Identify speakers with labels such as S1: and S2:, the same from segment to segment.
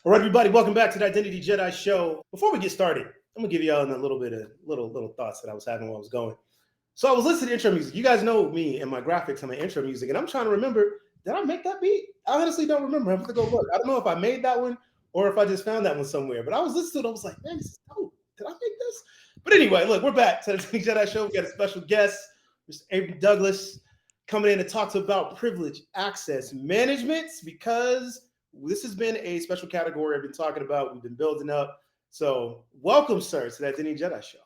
S1: All right, everybody, welcome back to the Identity Jedi Show. Before we get started, I'm gonna give y'all a little bit of little thoughts that I was having while I was going. So I was listening to intro music. You guys know me and my graphics and my intro music, and I'm trying to remember, did I make that beat? I honestly don't remember. I have to go look. I don't know if I made that one or if I just found that one somewhere. But I was listening to it, I was like, man, this is dope. Did I make this? But anyway, look, we're back to the Identity Jedi Show. We got a special guest, Mr. Abrom Douglas, coming in to talk about privilege access management because this has been a special category I've been talking about. We've been building up. So welcome, sir, to the Identity Jedi Show.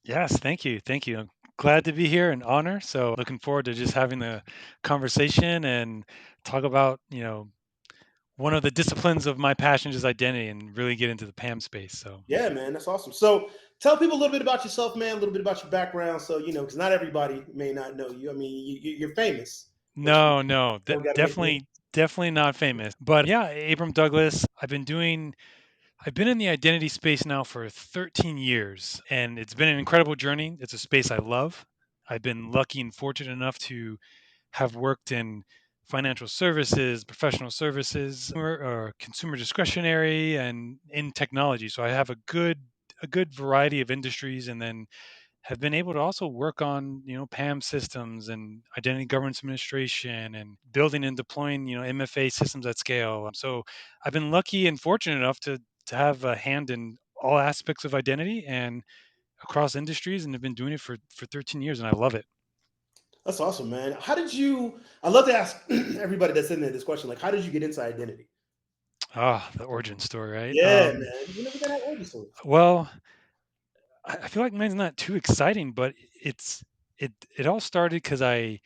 S2: Yes, thank you. Thank you. I'm glad to be here, an honor. So looking forward to just having the conversation and talk about, one of the disciplines of my passion is identity and really get into the PAM space. So
S1: Yeah, man, that's awesome. So tell people a little bit about yourself, man, a little bit about your background. So, because not everybody may not know you. I mean, you're famous, but you
S2: no,
S1: don't got to make it.
S2: definitely not famous. But yeah, Abram Douglas, I've been in the identity space now for 13 years and it's been an incredible journey. It's a space I love. I've been lucky and fortunate enough to have worked in financial services, professional services, or consumer discretionary, and in technology. So I have a good variety of industries, and then have been able to also work on PAM systems and identity governance administration and building and deploying MFA systems at scale. So I've been lucky and fortunate enough to have a hand in all aspects of identity and across industries, and have been doing it for 13 years, and I love it.
S1: That's awesome, man. How did you? I love to ask everybody that's in there this question. Like, how did you get into identity?
S2: Ah, the origin story, right?
S1: Yeah, man. You never got that origin stories.
S2: Well, I feel like mine's not too exciting, but it's it all started because I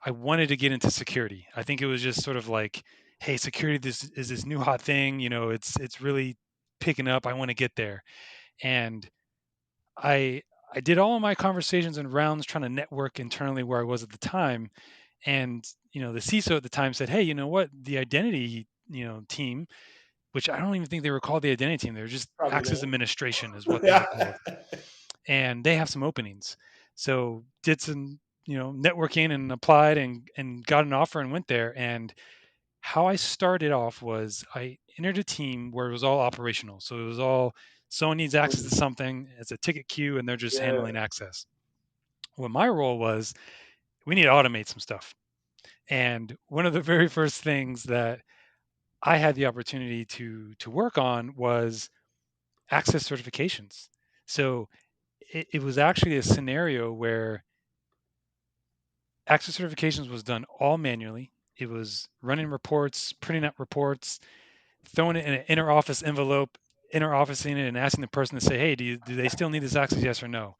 S2: wanted to get into security. I think it was just sort of like, hey, security this is this new hot thing. It's really picking up. I want to get there, and I I did all of my conversations and rounds trying to network internally where I was at the time, and the CISO at the time said, hey, you know what, the identity team, which I don't even think they were called the identity team. They were just
S1: Probably
S2: access
S1: not.
S2: administration is what they were called, and they have some openings. So did some networking and applied and got an offer and went there. And how I started off was I entered a team where it was all operational. So it was all someone needs access to something, it's a ticket queue, and they're just
S1: Yeah.
S2: handling access. What my role was, we need to automate some stuff. And one of the very first things that I had the opportunity to work on was access certifications. So it was actually a scenario where access certifications was done all manually. It was running reports, printing out reports, throwing it in an inner office envelope, inner officing it, and asking the person to say, "Hey, do they still need this access? Yes or no?"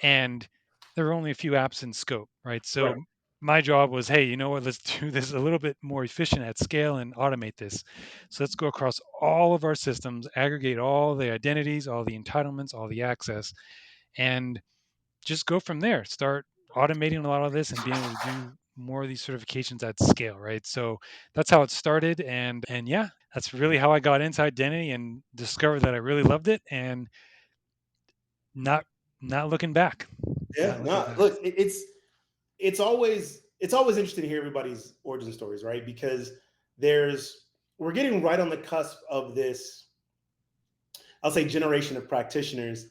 S2: And there were only a few apps in scope, right?
S1: Right.
S2: So my job was, hey, you know what? Let's do this a little bit more efficient at scale and automate this. So let's go across all of our systems, aggregate all the identities, all the entitlements, all the access, and just go from there. Start automating a lot of this and being able to do more of these certifications at scale, right? So that's how it started, and yeah, that's really how I got into identity and discovered that I really loved it, and not not looking back,
S1: Yeah.
S2: not looking
S1: No.
S2: back.
S1: Look, it's always interesting to hear everybody's origin stories, right? Because we're getting right on the cusp of this, I'll say, generation of practitioners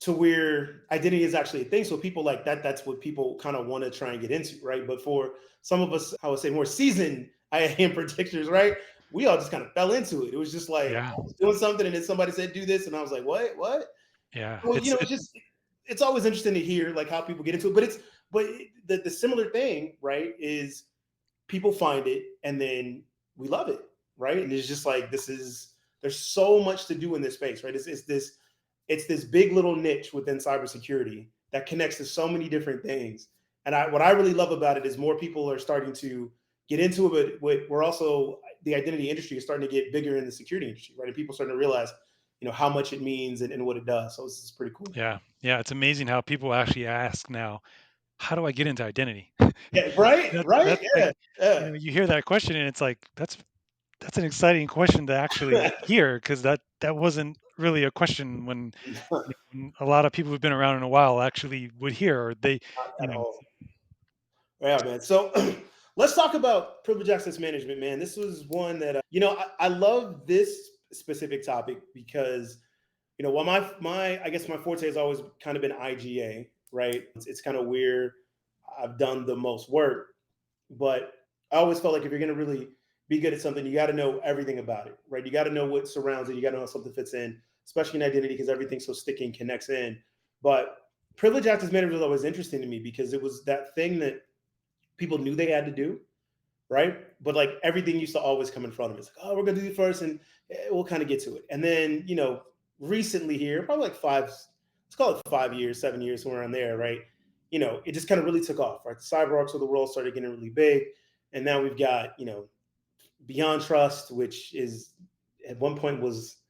S1: to where identity is actually a thing. So people like that's what people kind of want to try and get into, right? But for some of us, I would say more seasoned IAM practitioners, right? We all just kind of fell into it. It was just like
S2: Yeah,
S1: I was doing something and then somebody said do this, and I was like, what?
S2: yeah.
S1: Well,
S2: It's
S1: it's just it's always interesting to hear like how people get into it. But the similar thing, right, is people find it and then we love it, right? And it's just like there's so much to do in this space, right? It's this big little niche within cybersecurity that connects to so many different things. And what I really love about it is more people are starting to get into it, but we're also the identity industry is starting to get bigger in the security industry, right? And people starting to realize, how much it means and what it does. So this is pretty cool.
S2: yeah, yeah. It's amazing how people actually ask now, how do I get into identity?
S1: Yeah, right, right,
S2: That's like,
S1: yeah, yeah.
S2: you hear that question and it's like that's an exciting question to actually hear, because that wasn't really a question when, when a lot of people who've been around in a while actually would hear, or they, you
S1: At
S2: know,
S1: all. Yeah, man. So let's talk about privilege access management, man. This was one that I love this specific topic because while my I guess my forte has always kind of been IGA, right? It's kind of where I've done the most work, but I always felt like if you're going to really be good at something, you got to know everything about it, right? You got to know what surrounds it. You got to know how something fits in, especially in identity because everything's so sticky and connects in. But privilege access management was always interesting to me because it was that thing that people knew they had to do, right? But like everything used to always come in front of it. It's like, oh, we're gonna do it first, and we'll kind of get to it. And then recently here, probably like let's call it 5 years, 7 years, somewhere around there, right? It just kind of really took off, right? The CyberArks of the world started getting really big, and now we've got Beyond Trust, which is at one point was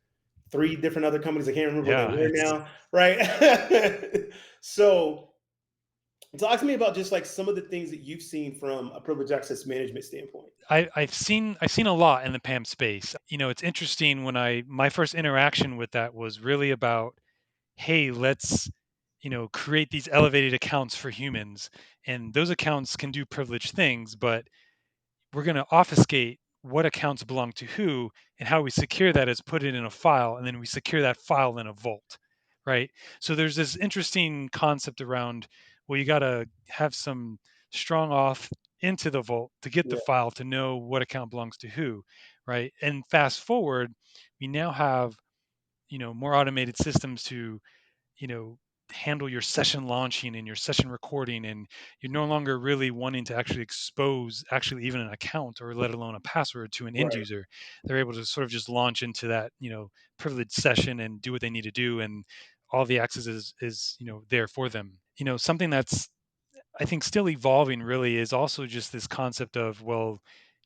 S1: three different other companies. I can't remember what they
S2: Yeah,
S1: were now, right? So talk to me about just like some of the things that you've seen from a privilege access management standpoint.
S2: I've seen a lot in the PAM space. It's interesting when my first interaction with that was really about, hey, let's create these elevated accounts for humans, and those accounts can do privileged things, but we're going to obfuscate what accounts belong to who, and how we secure that is put it in a file, and then we secure that file in a vault, right? So there's this interesting concept around, well, you got to have some strong auth into the vault to get the
S1: Yeah,
S2: file to know what account belongs to who, right? And fast forward, we now have more automated systems to you know handle your session launching and your session recording, and you're no longer really wanting to actually expose actually even an account or let alone a password to an end
S1: right.
S2: user. They're able to sort of just launch into that privileged session and do what they need to do, and all the access is there for them. Something that's, I think, still evolving really is also just this concept of, well,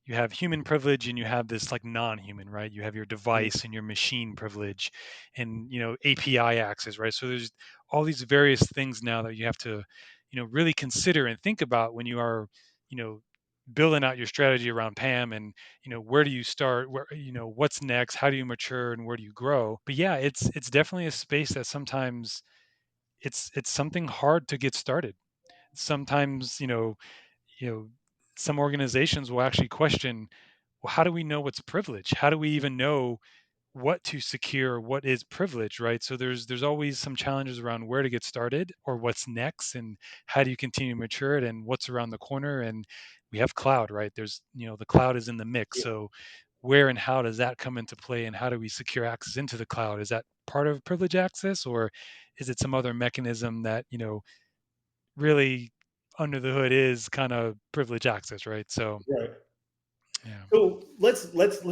S2: you have human privilege and you have this like non-human, right? You have your
S1: Mhm.
S2: device and your machine privilege and API access, right? So there's all these various things now that you have to really consider and think about when you are you know building out your strategy around PAM, and where do you start, where what's next, how do you mature, and where do you grow. But yeah, it's definitely a space that sometimes it's something hard to get started. Sometimes you know some organizations will actually question, well, how do we know what's privilege, how do we even know what to secure, what is privilege, right? So there's always some challenges around where to get started or what's next, and how do you continue to mature it, and what's around the corner. And we have cloud, right? There's the cloud is in the mix.
S1: Yeah,
S2: So where and how does that come into play, and how do we secure access into the cloud? Is that part of privilege access, or is it some other mechanism that really under the hood is kind of privilege access, right? So
S1: right.
S2: yeah.
S1: So let's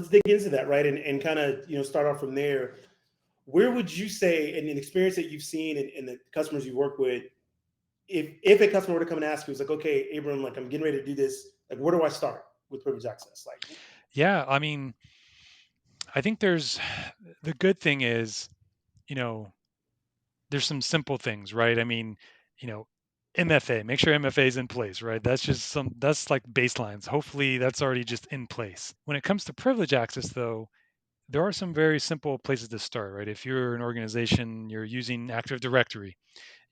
S1: dig into that, right? And kind of start off from there. Where would you say, in an experience that you've seen and the customers you work with, if a customer were to come and ask you, it's like, okay, Abram, like I'm getting ready to do this, like where do I start with privilege access? Like,
S2: Yeah, I mean, I think there's the good thing is, you know, there's some simple things, right? I mean, you know, MFA, make sure MFA is in place, right? That's like baselines. Hopefully that's already just in place. When it comes to privilege access though, there are some very simple places to start, right? If you're an organization, you're using Active Directory,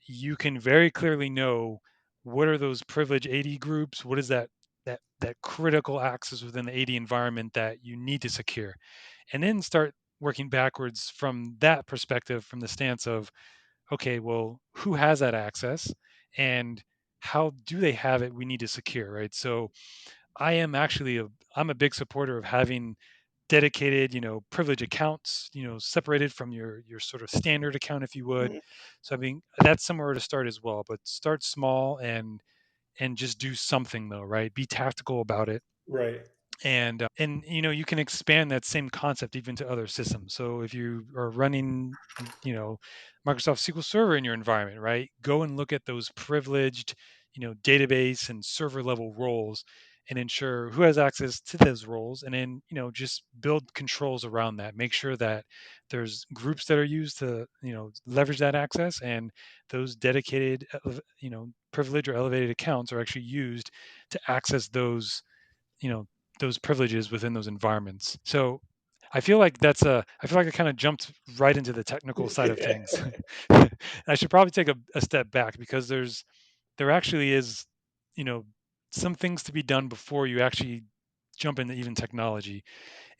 S2: you can very clearly know what are those privileged AD groups, what is that critical access within the AD environment that you need to secure, and then start working backwards from that perspective, from the stance of, okay, well, who has that access, and how do they have it, we need to secure, right? So I'm a big supporter of having dedicated privilege accounts, separated from your sort of standard account, if you would.
S1: mhm,
S2: So I mean, that's somewhere to start as well, but start small and just do something though, right? Be tactical about it.
S1: right.
S2: And you can expand that same concept even to other systems. So if you are running you know Microsoft SQL Server in your environment, right, go and look at those privileged database and server level roles, and ensure who has access to those roles, and then just build controls around that. Make sure that there's groups that are used to leverage that access, and those dedicated privilege or elevated accounts are actually used to access you know those privileges within those environments. So I feel like I kind of jumped right into the technical side of things. I should probably take a step back, because there actually is you know some things to be done before you actually jump into even technology.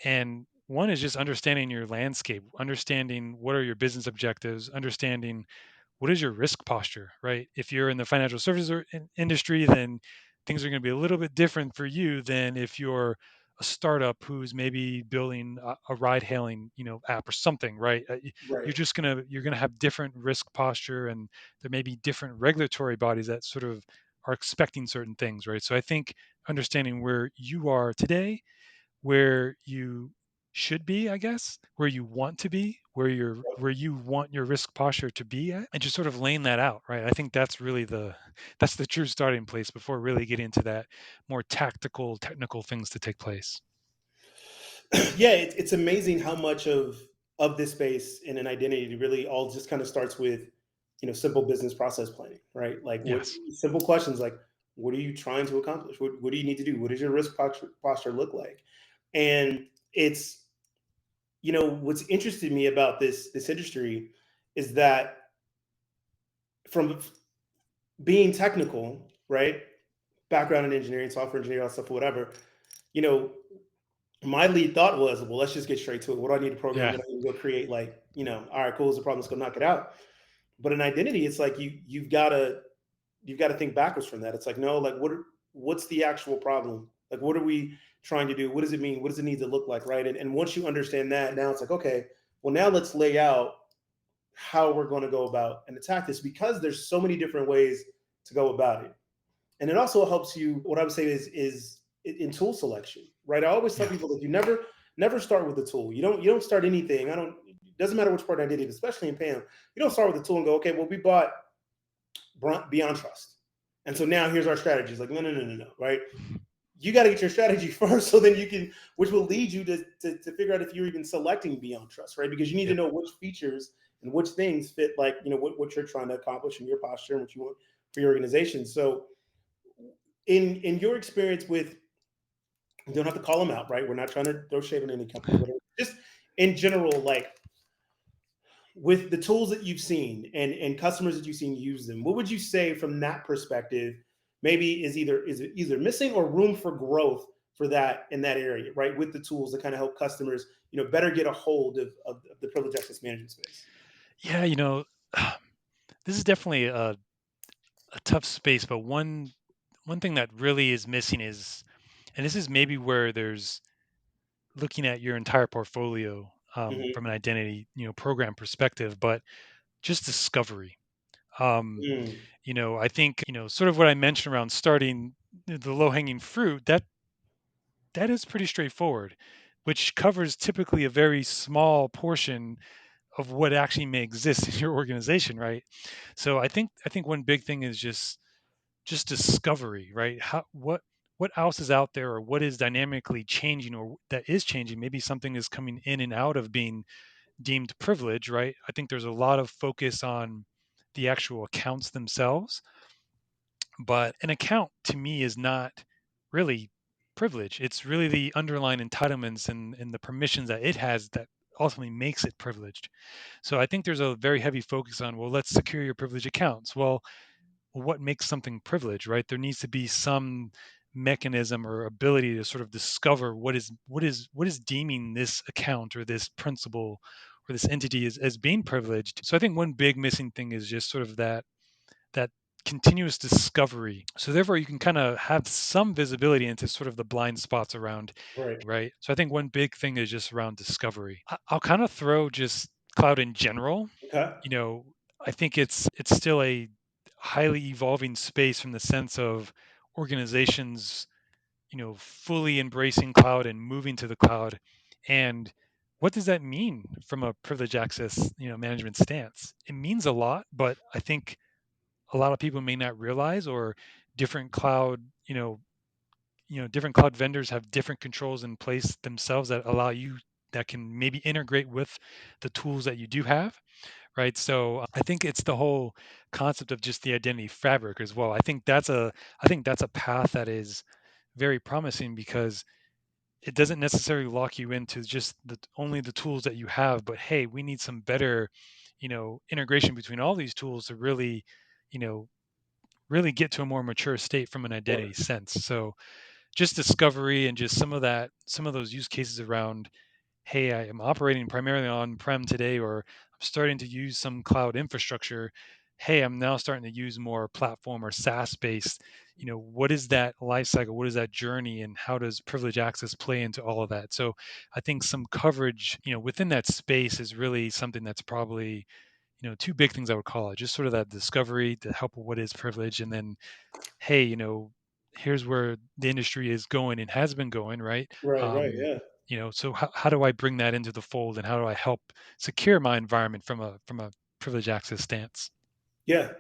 S2: And One is just understanding your landscape, understanding what are your business objectives, understanding what is your risk posture, right? If you're in the financial services industry, then things are going to be a little bit different for you than if you're a startup who's maybe building a ride hailing, app or something, right?
S1: Right.
S2: You're gonna have different risk posture, and there may be different regulatory bodies that sort of are expecting certain things, right? So I think understanding where you are today, where you should be, I guess, where you want to be, where you want your risk posture to be at, and just sort of laying that out, right? I think that's the true starting place before really getting into that more tactical, technical things to take place.
S1: Yeah, it's amazing how much of this space in an identity really all just kind of starts with, simple business process planning, right? Like what
S2: Yes.
S1: simple questions like, what are you trying to accomplish? What do you need to do? What does your risk posture look like? And it's, what's interested me about this industry is that from being technical, right? Background in engineering, software engineering, all that stuff, whatever, you know, my lead thought was, well, let's just get straight to it. What do I need to program?
S2: Yeah.
S1: What do I need to go create? Like, all right, cool, it's a problem, let's go knock it out. But in identity, it's like you've got to think backwards from that. It's like, no, like what's the actual problem? Like what are we trying to do? What does it mean? What does it need to look like? Right. And once you understand that, now it's like, okay, well, now let's lay out how we're going to go about and attack this because there's so many different ways to go about it. And it also helps you. What I would say is in tool selection, right? I always tell
S2: Yeah.
S1: people that you never start with the tool. You don't start anything. I don't. It doesn't matter which part I did it, especially in PAM. You don't start with the tool and go, okay, well, we bought Beyond Trust, and so now here's our strategy. It's like, no, no, no, no, no, right? You got to get your strategy first, so then you can, which will lead you to figure out if you're even selecting Beyond Trust, right? Because you need to
S2: Yep.
S1: know which features and which things fit, like what you're trying to accomplish in your posture and what you want for your organization. So in your experience with, you don't have to call them out, right? We're not trying to throw shade on any company, whatever. Just in general, like with the tools that you've seen and customers that you've seen use them, what would you say from that perspective? Maybe is it either missing or room for growth for that in that area, right? With the tools that kind of help customers, better get a hold of the privileged access management space.
S2: Yeah, this is definitely a tough space, but one thing that really is missing is, and this is maybe where there's looking at your entire portfolio,
S1: Hmm.
S2: from an identity, program perspective, but just discovery. Um,
S1: Mm,
S2: I think, sort of what I mentioned around starting the low hanging fruit, that is pretty straightforward, which covers typically a very small portion of what actually may exist in your organization, right? So I think one big thing is just discovery, right? What else is out there, or what is dynamically changing, or that is changing? Maybe something is coming in and out of being deemed privilege, right? I think there's a lot of focus on the actual accounts themselves, but an account to me is not really privilege. It's really the underlying entitlements and the permissions that it has that ultimately makes it privileged. So I think there's a very heavy focus on, well, let's secure your privileged accounts. Well, what makes something privileged, right? There needs to be some mechanism or ability to sort of discover what is deeming this account or this principal or this entity as being privileged. So I think one big missing thing is just sort of that continuous discovery. So therefore you can kind of have some visibility into sort of the blind spots around,
S1: right.
S2: right? So I think one big thing is just around discovery. I'll kind of throw just cloud in general.
S1: Okay.
S2: you know I think it's still a highly evolving space from the sense of organizations fully embracing cloud and moving to the cloud. And what does that mean from a privilege access management stance? It means a lot, but I think a lot of people may not realize, or different cloud different cloud vendors have different controls in place themselves that allow you, that can maybe integrate with the tools that you do have, right? So I think it's the whole concept of just the identity fabric as well. I think that's a path that is very promising, because it doesn't necessarily lock you into just only the tools that you have, but hey, we need some better integration between all these tools to really you know really get to a more mature state from an
S1: Right.
S2: identity sense. So just discovery and just some of those use cases around hey, I am operating primarily on-prem today, or I'm starting to use some cloud infrastructure. Hey, I'm now starting to use more platform or SaaS based. What is that life cycle? What is that journey? And how does privilege access play into all of that? So I think some coverage, within that space is really something that's probably, two big things I would call it. Just sort of that discovery to help with what is privilege, and then, hey, here's where the industry is going and has been going, right?
S1: Right, right,
S2: Um,
S1: yeah.
S2: so how do I bring that into the fold, and how do I help secure my environment from a privilege access stance?
S1: Yeah.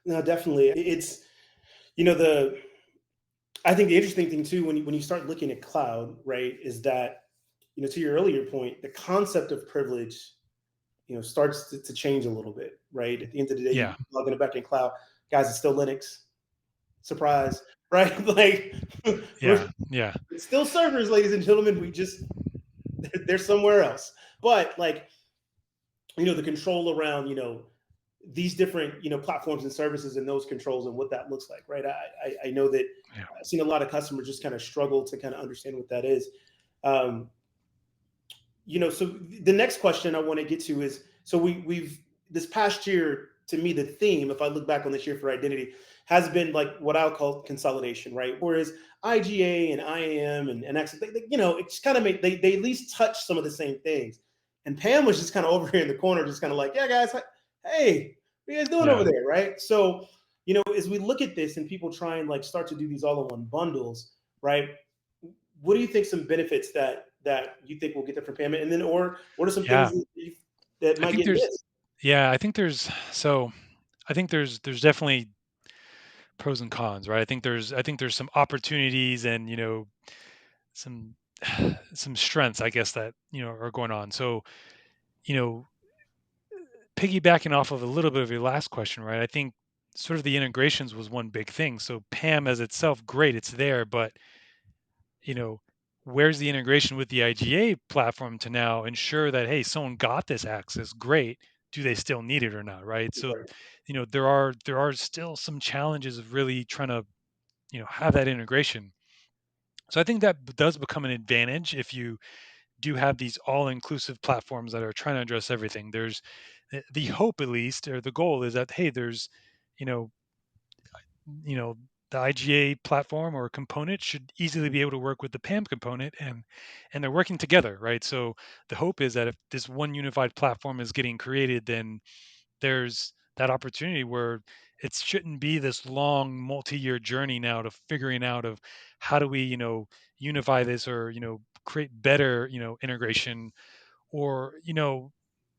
S1: No, definitely. It's, you know, the I think the interesting thing too, when you start looking at cloud, right, is that, to your earlier point, the concept of privilege, starts to change a little bit, right? At the end of the day, you
S2: Yeah,
S1: plug it back in cloud, guys, it's still Linux. Surprise, right? Like we're
S2: yeah, yeah,
S1: it's still servers, ladies and gentlemen. We just they're somewhere else. But like, the control around, these different, platforms and services and those controls and what that looks like, right? I know that
S2: yeah,
S1: I've seen a lot of customers just kind of struggle to kind of understand what that is. Um, so the next question I want to get to is, so we've this past year, to me, the theme, if I look back on this year for identity, has been like what I'll call consolidation, right? Whereas IGA and IAM and access, it's kind of make they at least touch some of the same things. And Pam was just kind of over here in the corner, just kind of like, yeah, guys, hey, what are you guys doing over
S2: yeah,
S1: there, right? So, as we look at this and people try and like start to do these all-in-one bundles, right? What do you think some benefits that you think will get there from payment, and then or what are some things
S2: yeah.
S1: that
S2: I
S1: might
S2: think
S1: get
S2: there's,
S1: missed?
S2: yeah, I think there's, so I think there's definitely pros and cons, right? I think there's some opportunities and, some some strengths, I guess, that are going on. So, you know, piggybacking off of a little bit of your last question, right? I think sort of the integrations was one big thing. So PAM as itself, great, it's there, but you know, where's the integration with the IGA platform to now ensure that, hey, someone got this access, great. Do they still need it or not, right? So,
S1: Right,
S2: there are still some challenges of really trying to, have that integration. So I think that does become an advantage if you do have these all-inclusive platforms that are trying to address everything. There's the hope, at least, or the goal is that, hey, there's, you know, you know, the IGA platform or component should easily be able to work with the PAM component, and they're working together, right? So the hope is that if this one unified platform is getting created, then there's that opportunity where it shouldn't be this long multi-year journey now to figuring out of how do we, unify this, or, create better, integration, or,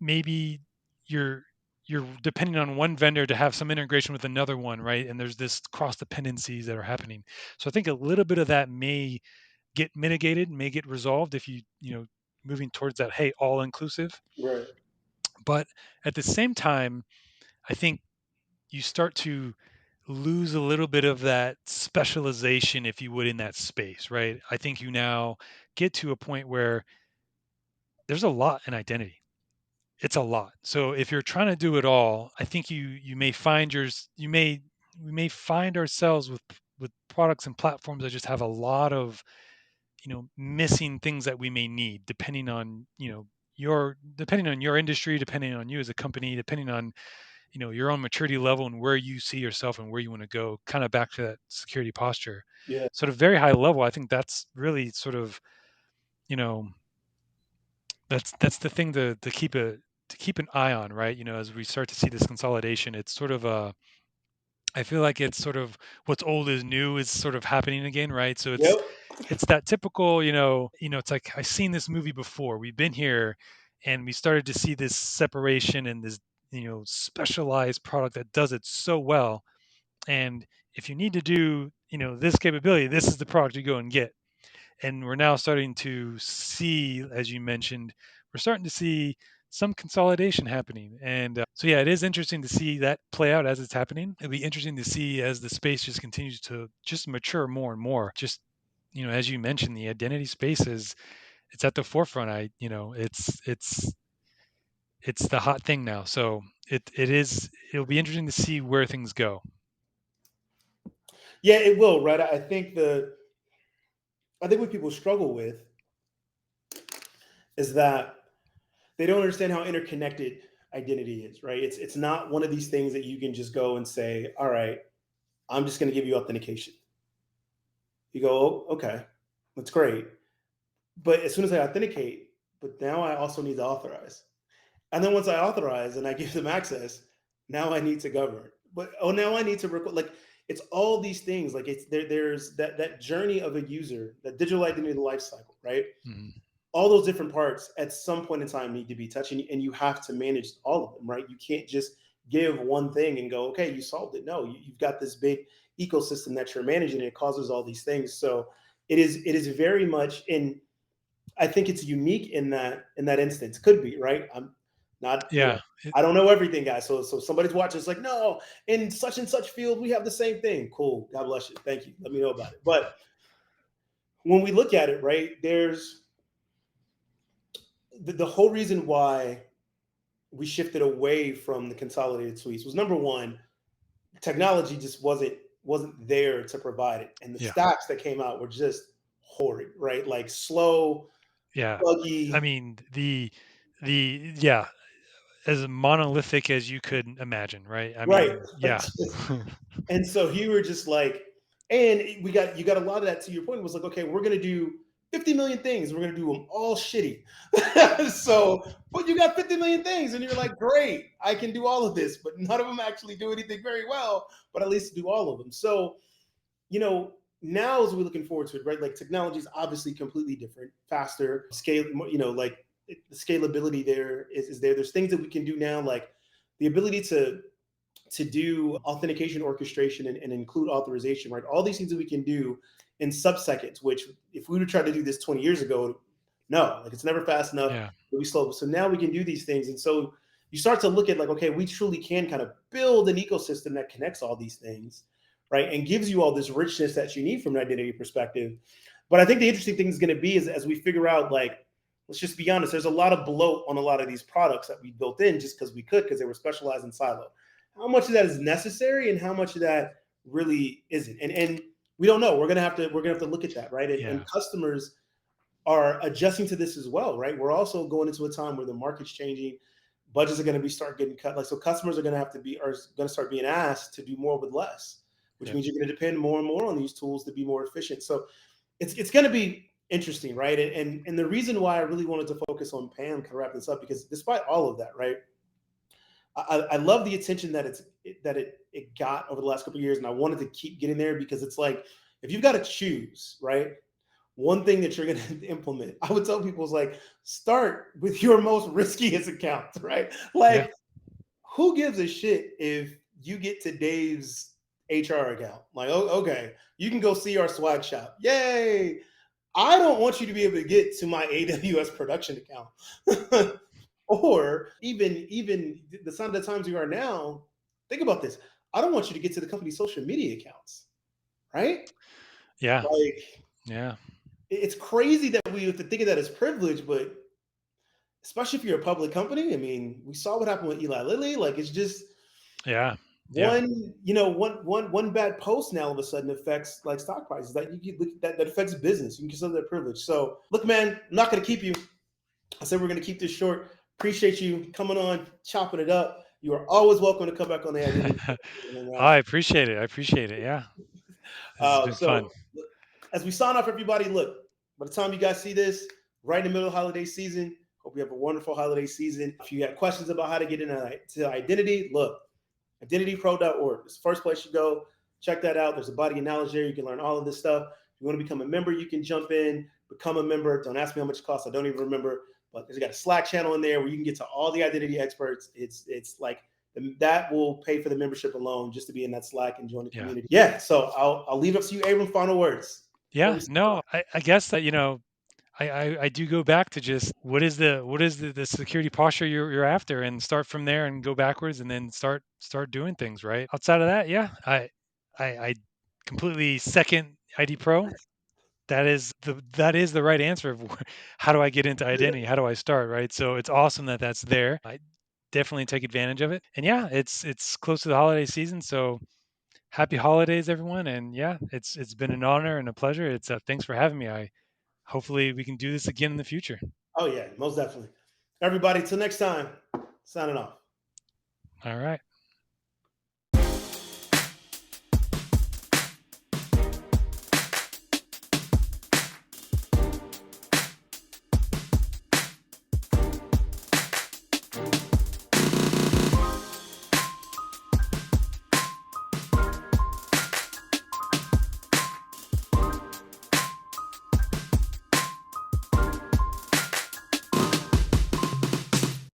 S2: maybe you're you're depending on one vendor to have some integration with another one, right? And there's this cross dependencies that are happening. So I think a little bit of that may get mitigated, may get resolved if moving towards that, hey, all inclusive.
S1: right.
S2: But at the same time, I think you start to lose a little bit of that specialization, if you would, in that space, right? I think you now get to a point where there's a lot in identity. It's a lot. So if you're trying to do it all, I think you may find yours you may we may find ourselves with products and platforms that just have a lot of, missing things that we may need, depending on, your industry, depending on you as a company, depending on, your own maturity level and where you see yourself and where you want to go, kind of back to that security posture.
S1: Yeah,
S2: So at a very high level, I think that's really sort of, you know, that's the thing to keep an eye on, right? As we start to see this consolidation, it's sort of I feel like it's sort of what's old is new is sort of happening again, right? So it's
S1: yep,
S2: it's that typical, it's like I've seen this movie before. We've been here, and we started to see this separation and this, specialized product that does it so well. And if you need to do, this capability, this is the product you go and get. And we're now starting to see, as you mentioned, we're starting to see some consolidation happening. And so, yeah, it is interesting to see that play out as it's happening. It'll be interesting to see as the space just continues to just mature more and more. Just, as you mentioned, the identity space is, it's at the forefront. It's the hot thing now. So it'll be interesting to see where things go.
S1: yeah, it will, right? I think what people struggle with is that they don't understand how interconnected identity is, right? It's not one of these things that you can just go and say, all right, I'm just going to give you authentication. You go, oh, okay, that's great. But as soon as I authenticate, but now I also need to authorize. And then once I authorize and I give them access, now I need to govern. But oh, now I need to record. Like it's all these things. Like it's there. There's that journey of a user, that digital identity life cycle, right?
S2: Mhm.
S1: All those different parts at some point in time need to be touched, and you have to manage all of them, right? You can't just give one thing and go, okay, you solved it. No, you've got this big ecosystem that you're managing, and it causes all these things. So it is very much in. I think it's unique in that instance. Could be right. I'm not,
S2: Yeah.
S1: I don't know everything, guys. So somebody's watching. It's like, no, in such and such field, we have the same thing. Cool. God bless you. Thank you. Let me know about it. But when we look at it, right, there's the whole reason why we shifted away from the consolidated suites was number one, technology just wasn't there to provide it, and the
S2: Yeah.
S1: stacks that came out were just horrid, right? Like slow,
S2: Yeah. I
S1: buggy,
S2: mean, the yeah, as monolithic as you could imagine, right? I
S1: right?
S2: mean,
S1: Like
S2: yeah.
S1: just, and so you were just like, and you got a lot of that. To your point, was like, okay, we're gonna do 50 million things. We're gonna do them all shitty. So, but you got 50 million things, and you're like, great, I can do all of this, but none of them actually do anything very well. But at least do all of them. So now as we're looking forward to it, right? Like technology is obviously completely different, faster, scale, like the scalability there is there. There's things that we can do now, like the ability to do authentication orchestration and include authorization, right? All these things that we can do in sub-seconds, which if we would try to do this 20 years ago, no, like it's never fast enough,
S2: Yeah.
S1: it'll be slow. So now we can do these things. And so you start to look at like, okay, we truly can kind of build an ecosystem that connects all these things, right? And gives you all this richness that you need from an identity perspective. But I think the interesting thing is going to be is as we figure out, like, let's just be honest, there's a lot of bloat on a lot of these products that we built in just because we could, because they were specialized in silo. How much of that is necessary and how much of that really isn't? And we don't know. We're gonna have to look at that, right? And
S2: Yeah.
S1: customers are adjusting to this as well, right? We're also going into a time where the market's changing, budgets are going to be start getting cut. Like so, customers are going to start being asked to do more with less, which
S2: Yep.
S1: means you're going to depend more and more on these tools to be more efficient. So it's going to be interesting, right? And the reason why I really wanted to focus on PAM, kind of wrap this up, because despite all of that, right, I love the attention that it got over the last couple of years, and I wanted to keep getting there because it's like if you've got to choose, right, one thing that you're going to implement, I would tell people is like start with your most riskiest account, right?
S2: Yeah.
S1: Like, who gives a shit if you get to Dave's HR account? Like, oh, okay, you can go see our swag shop. Yay! I don't want you to be able to get to my AWS production account. Or even the some of the times we are now, think about this. I don't want you to get to the company's social media accounts, right?
S2: Yeah.
S1: Like
S2: Yeah.
S1: it's crazy that we have to think of that as privilege, but especially if you're a public company, I mean, we saw what happened with Eli Lilly. Like it's just
S2: Yeah. Yeah.
S1: one bad post now all of a sudden affects like stock prices. That affects business. You can consider that privilege. So look, man, I'm not gonna keep you. I said we're going to keep this short. Appreciate you coming on, chopping it up. You are always welcome to come back on the identity. Hang out.
S2: I appreciate it. I appreciate it. Yeah. This has been fun.
S1: So, as we sign off, everybody, look, by the time you guys see this, right in the middle of holiday season, hope you have a wonderful holiday season. If you have questions about how to get into identity, look, identitypro.org. It's the first place you go. Check that out. There's a body of knowledge there. You can learn all of this stuff. If you want to become a member, you can jump in, become a member. Don't ask me how much it costs. I don't even remember. But there's got a Slack channel in there where you can get to all the identity experts. It's like that will pay for the membership alone just to be in that Slack and join the
S2: Yeah.
S1: community. Yeah. So I'll leave it up to you, Abram. Final words.
S2: Yeah. No, I guess that, I do go back to just what is the security posture you're after, and start from there and go backwards, and then start doing things right. Outside of that, yeah, I completely second ID Pro. That is the right answer of how do I get into identity? How do I start, right? So it's awesome that that's there. I definitely take advantage of it. And yeah, it's close to the holiday season, so happy holidays, everyone. And yeah, it's been an honor and a pleasure. It's thanks for having me. I hopefully we can do this again in the future.
S1: Oh yeah, most definitely. Everybody, till next time. Signing off.
S2: All right.